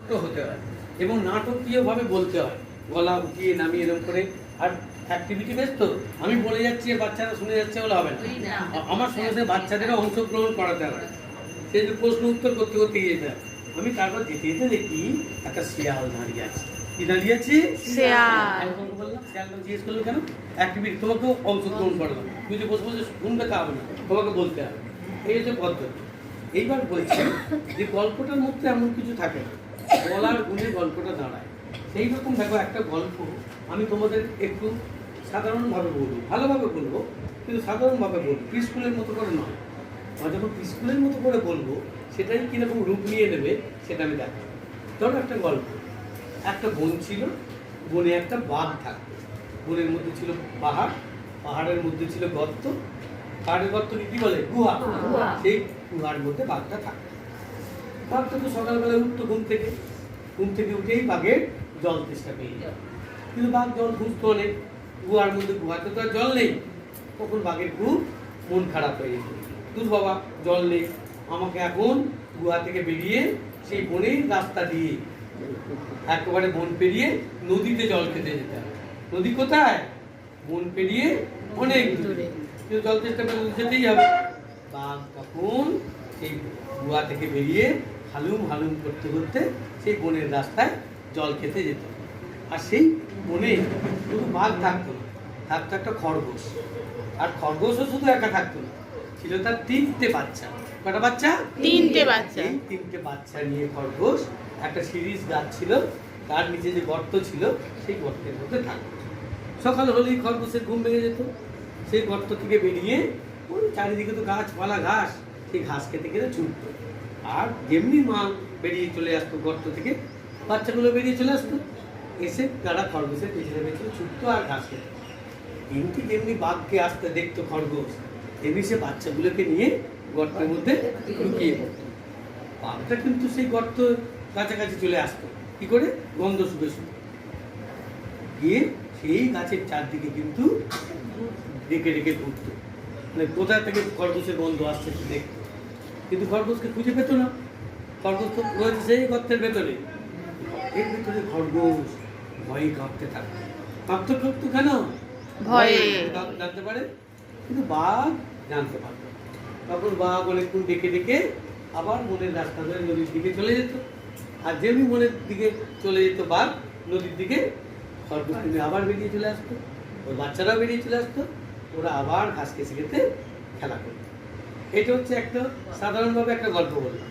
ছোট্ট হতে হয় এবং নাটকীয়ভাবে বলতে হয়, গলা উঠিয়ে নামিয়ে এরকম করে। আর অ্যাক্টিভিটি বেশ তো, আমি বলে যাচ্ছি আর বাচ্চারা শুনে যাচ্ছে বলে হবে না, আমার সঙ্গে সঙ্গে বাচ্চাদেরও অংশগ্রহণ করাতে হবে। সেই যে প্রশ্ন উত্তর করতে করতে গিয়ে যেতে হয়। আমি তারপর যেতে যেতে দেখি একটা শিয়াল দাঁড়িয়ে আছে। কি দাঁড়িয়ে আছে? শিয়াল। বললাম শিয়ালটা জিজ্ঞেস করলো কেন? অ্যাক্টিভিটি, তোমাকেও অংশগ্রহণ করলাম, তুমি যে বসে বসে শুনবে তা হবে না, তোমাকে বলতে হবে। এই হচ্ছে পদ্ধতি। এইবার বলছি যে গল্পটার মধ্যে এমন কিছু থাকে না, বলার গুণে গল্পটা দাঁড়ায়। সেই রকম দেখো একটা গল্প আমি তোমাদের একটু সাধারণভাবে বলবো, ভালোভাবে বলবো, কিন্তু সাধারণভাবে বলবো, স্কুলের মতো করে নয়। আর যখন স্কুলের মতো করে বলবো সেটাই কীরকম রূপ নিয়ে নেবে সেটা আমি দেখাবো। ধরো একটা গল্প, একটা বন ছিল, বনে একটা বাঘ থাকতো। বনের মধ্যে ছিল পাহাড়, পাহাড়ের মধ্যে ছিল গর্ত, পাহাড়ের গর্তকে কি বলে? গুহা। সেই গুহার মধ্যে বাঘটা থাকতো। বাঘটা তো সকালবেলা উঠতো ঘুম থেকে উঠেই বাঘের জল তেষ্টা পেয়ে যেত। কিন্তু বাঘ জল খুঁজতো অনেক, গুহার মধ্যে, গুহাতে তো আর জল নেই। তখন বাঘের খুব মন খারাপ হয়ে যেত, দূর বাবা জল নেই, আমাকে এখন গুহা থেকে বেরিয়ে সেই বনের রাস্তা দিয়ে একেবারে বন পেরিয়ে নদীতে জল খেতে যেতে হবে। নদী কোথায়? বন পেরিয়ে অনেক দূরে, কিন্তু জল তেষ্টা পেলে যেতেই হবে। বাঘ তখন সেই গুহা থেকে বেরিয়ে হালুম হালুম করতে করতে সেই বনের রাস্তায় জল খেতে যেত। আর সেই বনে শুধু বাঘ থাকতো না, থাকতো একটা খরগোশ। আর খরগোশও শুধু একা থাকতো না, ছিল তার 3টে বাচ্চা। কটা বাচ্চা? 3টে বাচ্চা। এই 3টে বাচ্চা নিয়ে খরগোশ একটা শিরীষ গাছ ছিল, তার নিচে যে গর্ত ছিল সেই গর্তের মধ্যে থাকতো। সকাল হলেই খরগোশের ঘুম ভেঙে যেত, সেই গর্ত থেকে বেরিয়ে ওই চারিদিকে তো গাছপালা, ঘাস, সেই ঘাস খেতে খেতে ছুটতো। আর যেমনি মা বেরিয়ে চলে আসতো গর্ত থেকে, বাচ্চাগুলো বেরিয়ে চলে আসতো, এসে তারা খরগোশের পেছনে পেছনে ছুটতো আর ঘাস খেত। কিন্তু যেমনি বাঘকে আসতে দেখতো খরগোশ, তেমনি সে বাচ্চাগুলোকে নিয়ে গর্তের মধ্যে লুকিয়ে পড়তো। বাঘটা কিন্তু সেই গর্ত কাছাকাছি চলে আসতো, কি করে? গন্ধ শুকে শুকে গিয়ে সেই গাছের চারদিকে কিন্তু ডেকে ডেকে ঘুরতো, মানে কোথা থেকে খরগোশের গন্ধ আসছে দেখতো। কিন্তু খরগোশকে খুঁজে পেতো না, খরগোশ তো রয়েছে সেই গর্তের ভেতরে। এর ভিতরে খরগোশ ভয়ে কাঁপতে থাকতো। কাঁপতো কেন? ভয়ে। জানতে পারে, কিন্তু বাঘ জানতে পারত। তখন বাঘ অনেকক্ষণ ডেকে ডেকে আবার মনের রাস্তা ধরে নদীর দিকে চলে যেত। আর যেমনি মনের দিকে চলে যেত বাঘ নদীর দিকে, খরগোশ কিন্তু আবার বেরিয়ে চলে আসতো, ওর বাচ্চারাও বেরিয়ে চলে আসতো, ওরা আবার ঘাস খেতে খেতে খেলা করতো। এটা হচ্ছে একটা সাধারণভাবে একটা গল্প বললাম।